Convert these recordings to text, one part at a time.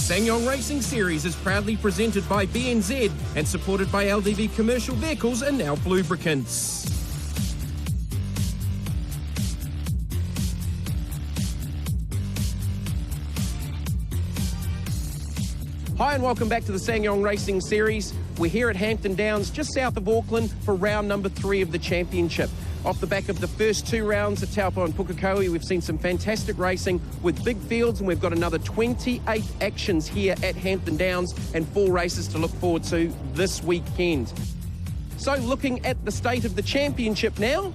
Ssangyong Racing Series is proudly presented by BNZ and supported by LDV Commercial Vehicles and Alp Lubricants. Hi and welcome back to the Ssangyong Racing Series. We're here at Hampton Downs, just south of Auckland, for round number 3 of the championship. Off the back of the first 2 rounds at Taupo and Pukekohe, we've seen some fantastic racing with big fields, and we've got another 28 actions here at Hampton Downs and 4 races to look forward to this weekend. So looking at the state of the championship now,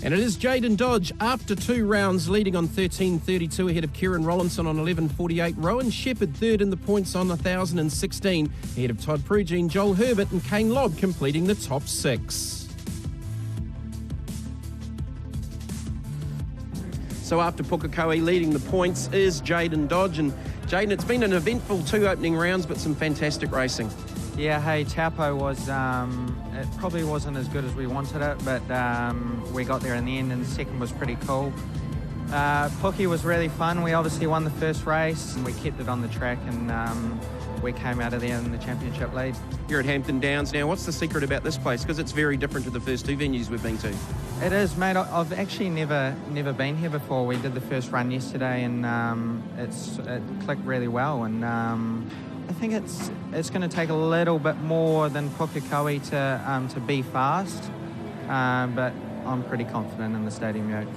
and it is Jaden Dodge after 2 rounds leading on 13.32 ahead of Kieran Rollinson on 11.48. Rowan Shepherd third in the points on 1,016 ahead of Todd Prugine, Joel Herbert and Kane Lobb completing the top 6. So after Pukekohe leading the points is Jaden Dodge. And Jaden, it's been an eventful 2 opening rounds but some fantastic racing. Yeah, hey, Taupo was, it probably wasn't as good as we wanted it, but we got there in the end, and the second was pretty cool. Puke was really fun. We obviously won the first race, and we kept it on the track, and we came out of there in the championship lead. You're at Hampton Downs now. What's the secret about this place? Because it's very different to the first 2 venues we've been to. It is, mate. I've actually never been here before. We did the first run yesterday, and it clicked really well, and I think it's going to take a little bit more than Pukekohe to be fast, but I'm pretty confident in the stadium yoke.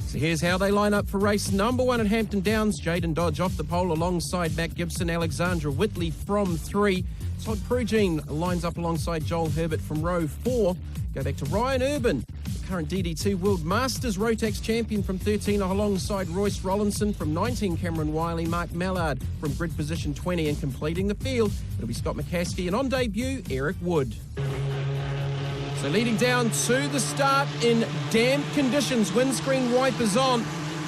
So here's how they line up for race number 1 at Hampton Downs. Jaden Dodge off the pole alongside Matt Gibson, Alexandra Whitley from 3. Todd Prugine lines up alongside Joel Herbert from row 4. Go back to Ryan Urban, the current DD2 World Masters Rotax champion from 13, alongside Royce Rollinson from 19, Cameron Wiley, Mark Mallard from grid position 20, and completing the field, it'll be Scott McCaskey, and on debut, Eric Wood. So leading down to the start in damp conditions, windscreen wipers on,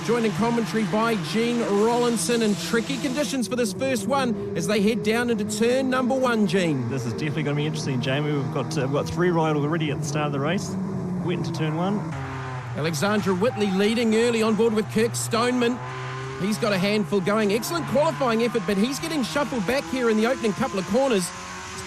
joined in commentary by Gene Rollinson, and tricky conditions for this first one as they head down into turn number 1, Gene. This is definitely going to be interesting, Jamie. We've got 3 right already at the start of the race. Went into turn 1. Alexandra Whitley leading early on board with Kirk Stoneman. He's got a handful going. Excellent qualifying effort, but he's getting shuffled back here in the opening couple of corners.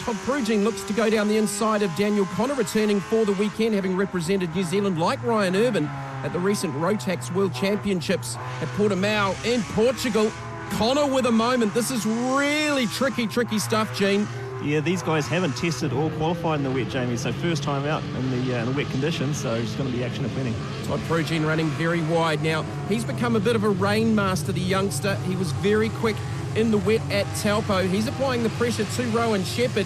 Todd Prugine looks to go down the inside of Daniel Connor, returning for the weekend, having represented New Zealand like Ryan Urban at the recent Rotax World Championships at Portimao in Portugal. Connor with a moment. This is really tricky stuff, Gene. Yeah, these guys haven't tested or qualified in the wet, Jamie, so first time out in the wet conditions, so it's going to be action aplenty. Todd Prugine running very wide now. He's become a bit of a rain master, the youngster. He was very quick in the wet at Taupo. He's applying the pressure to Rowan Shepherd,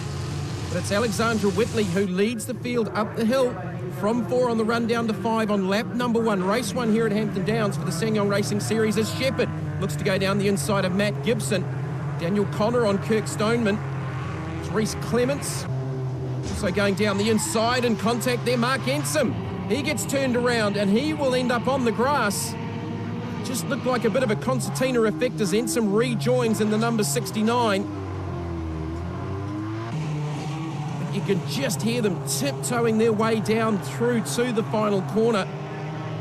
but it's Alexandra Whitley who leads the field up the hill from 4 on the run down to 5 on lap number 1. Race 1 here at Hampton Downs for the Ssangyong Racing Series as Shepherd looks to go down the inside of Matt Gibson. Daniel Connor on Kirk Stoneman. It's Reese Clements also going down the inside, and contact there, Mark Ensom. He gets turned around and he will end up on the grass. Just looked like a bit of a concertina effect as Ensom rejoins in the number 69. You can just hear them tiptoeing their way down through to the final corner.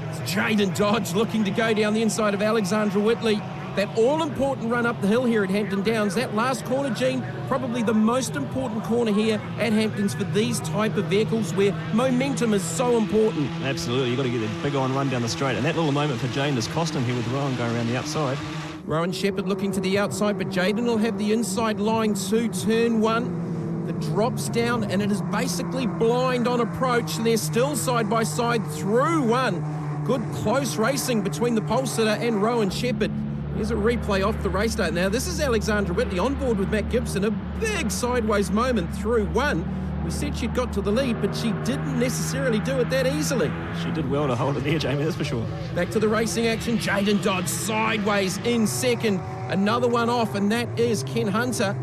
It's Jaden Dodge looking to go down the inside of Alexandra Whitley. That all-important run up the hill here at Hampton Downs. That last corner, Gene, probably the most important corner here at Hamptons for these type of vehicles where momentum is so important. Absolutely, you've got to get a big on run down the straight, and that little moment for Jane is costing here with Rowan going around the outside. Rowan Shepherd looking to the outside, but Jaden will have the inside line to turn 1. The drops down, and it is basically blind on approach. They're still side by side through 1. Good close racing between the pole sitter and Rowan Shepherd. Here's a replay off the race start. Now, this is Alexandra Whitley on board with Matt Gibson. A big sideways moment through 1. We said she'd got to the lead, but she didn't necessarily do it that easily. She did well to hold it there, Jamie, that's for sure. Back to the racing action. Jaden Dodge sideways in second. Another one off, and that is Ken Hunter.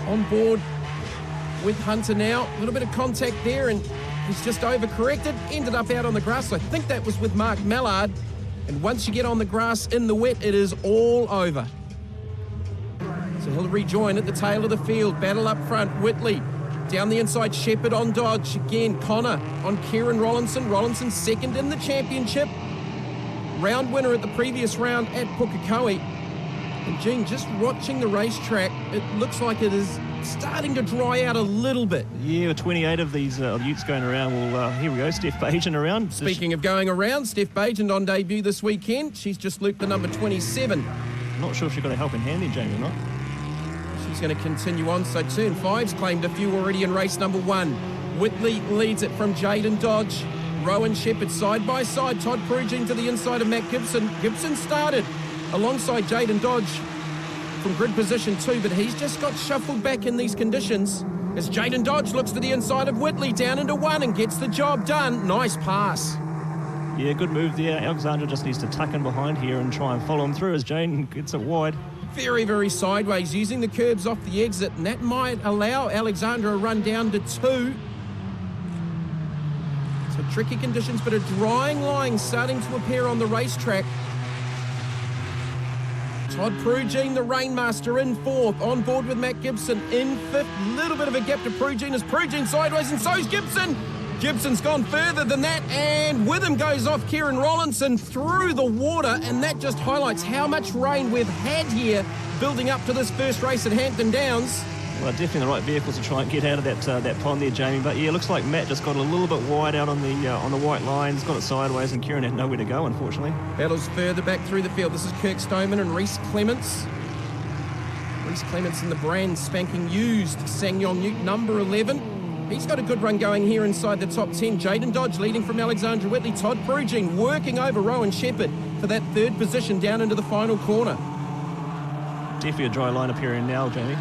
On board with Hunter now. A little bit of contact there, and he's just overcorrected. Ended up out on the grass. I think that was with Mark Mallard. And once you get on the grass in the wet, it is all over. So he'll rejoin at the tail of the field. Battle up front. Whitley down the inside. Shepherd on Dodge. Again, Connor on Kieran Rollinson. Rollinson second in the championship. Round winner at the previous round at Pukekohe. And Gene, just watching the racetrack, it looks like it is starting to dry out a little bit. Yeah, 28 of these utes going around. Well, here we go, Steph Bajan around. Speaking of going around, Steph Bajan on debut this weekend. She's just looped the number 27. Not sure if she's got a helping hand there, Jamie, or not. She's going to continue on. So turn 5's claimed a few already in race number 1. Whitley leads it from Jaden Dodge. Rowan Shepherd side by side. Todd Pruging to the inside of Matt Gibson. Gibson started alongside Jaden Dodge from grid position 2, but he's just got shuffled back in these conditions as Jaden Dodge looks to the inside of Whitley down into 1 and gets the job done. Nice pass. Yeah, good move there. Alexandra just needs to tuck in behind here and try and follow him through as Jaden gets it wide. Very, very sideways, using the curbs off the exit, and that might allow Alexandra a run down to 2. So tricky conditions, but a drying line starting to appear on the racetrack. Todd Pruging, the Rainmaster, in 4th, on board with Matt Gibson in 5th. Little bit of a gap to Pruging as Pruging sideways, and so's Gibson. Gibson's gone further than that, and with him goes off Kieran Rollinson through the water, and that just highlights how much rain we've had here building up to this first race at Hampton Downs. Well, definitely the right vehicles to try and get out of that pond there, Jamie. But yeah, looks like Matt just got a little bit wide out on the white lines, got it sideways, and Kieran had nowhere to go, unfortunately. Battles further back through the field. This is Kirk Stoneman and Reese Clements. Reese Clements in the brand spanking used Ssangyong Ute number 11. He's got a good run going here inside the top 10. Jaden Dodge leading from Alexandra Whitley. Todd Pruging working over Rowan Shepherd for that 3rd position down into the final corner. Definitely a dry line appearing now, Jamie.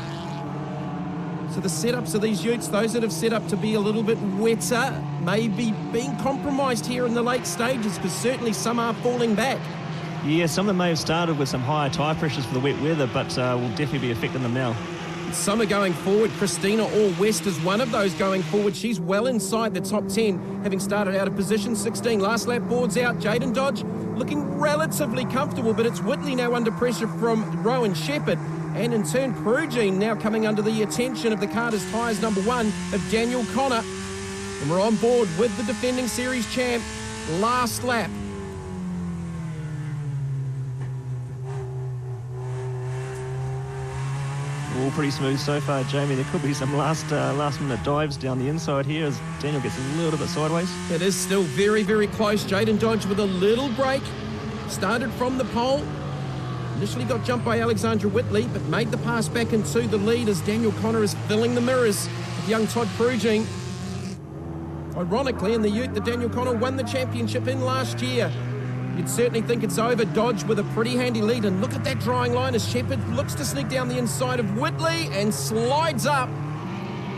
So the setups of these utes, those that have set up to be a little bit wetter, may be being compromised here in the late stages, because certainly some are falling back. Yeah, some of them may have started with some higher tyre pressures for the wet weather, but will definitely be affecting them now. Some are going forward. Christina All-West is one of those going forward. She's well inside the top 10, having started out of position 16. Last lap boards out. Jaden Dodge looking relatively comfortable, but it's Whitley now under pressure from Rowan Shepherd. And in turn, Pruging now coming under the attention of the Carter's Tyres number 1 of Daniel Connor. And we're on board with the defending series champ. Last lap. All pretty smooth so far, Jamie. There could be some last minute dives down the inside here as Daniel gets a little bit sideways. It is still very, very close. Jaden Dodge with a little break. Started from the pole. Initially got jumped by Alexandra Whitley, but made the pass back into the lead as Daniel Connor is filling the mirrors with young Todd Pruging. Ironically, in the ute that Daniel Connor won the championship in last year. You'd certainly think it's over. Dodge with a pretty handy lead, and look at that drying line as Shepherd looks to sneak down the inside of Whitley and slides up.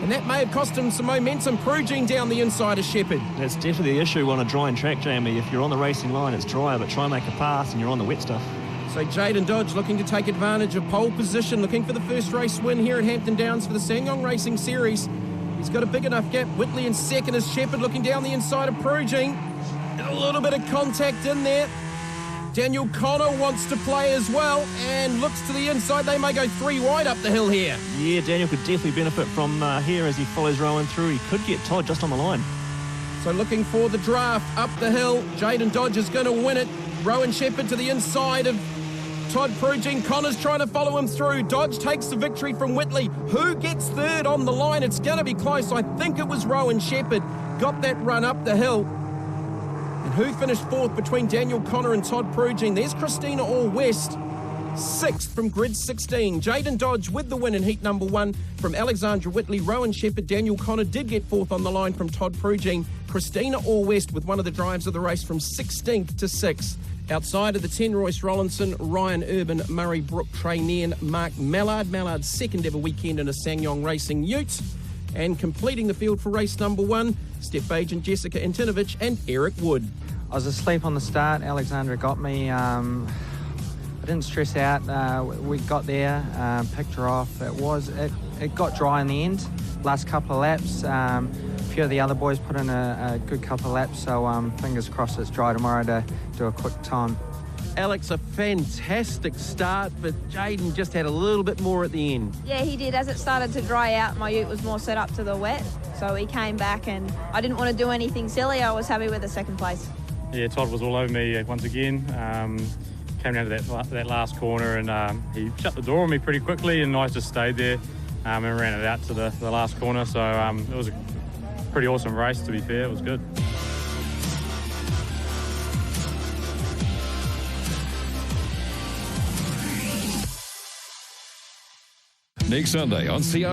And that may have cost him some momentum. Pruging down the inside of Shepherd. That's definitely the issue on a drying track, Jamie. If you're on the racing line, it's drier, but try and make a pass and you're on the wet stuff. So Jaden Dodge looking to take advantage of pole position, looking for the first race win here at Hampton Downs for the Ssangyong Racing Series. He's got a big enough gap. Whitley in second as Shepherd looking down the inside of Pruging. A little bit of contact in there. Daniel Connor wants to play as well and looks to the inside. They may go 3 wide up the hill here. Yeah, Daniel could definitely benefit from here as he follows Rowan through. He could get Todd just on the line. So looking for the draft up the hill. Jaden Dodge is going to win it. Rowan Shepherd to the inside of Todd Pruging. Connor's trying to follow him through. Dodge takes the victory from Whitley. Who gets 3rd on the line? It's going to be close. I think it was Rowan Shepherd. Got that run up the hill. And who finished 4th between Daniel Connor and Todd Pruging? There's Christina All-West. 6th from grid 16. Jaden Dodge with the win in heat number 1 from Alexandra Whitley. Rowan Shepherd, Daniel Connor did get 4th on the line from Todd Pruging. Christina All-West with one of the drives of the race from 16th to 6th. Outside of the 10, Royce Rollinson, Ryan Urban, Murray Brook, Trey Nairn, Mark Mallard. Mallard's second ever weekend in a Ssangyong Racing ute. And completing the field for race number 1, Steph Bajan, Jessica Antinovich and Eric Wood. I was asleep on the start. Alexandra got me. I didn't stress out. We got there, picked her off. It got dry in the end. Last couple of laps. A few of the other boys put in a good couple of laps, so fingers crossed it's dry tomorrow to do a quick time. Alex, a fantastic start, but Jaden just had a little bit more at the end. Yeah, he did. As it started to dry out, my ute was more set up to the wet, so he came back and I didn't want to do anything silly. I was happy with the second place. Yeah, Todd was all over me once again. came down to that last corner, and he shut the door on me pretty quickly, and I just stayed there and ran it out to the last corner. So it was a pretty awesome race, to be fair. It was good. Next Sunday on CR.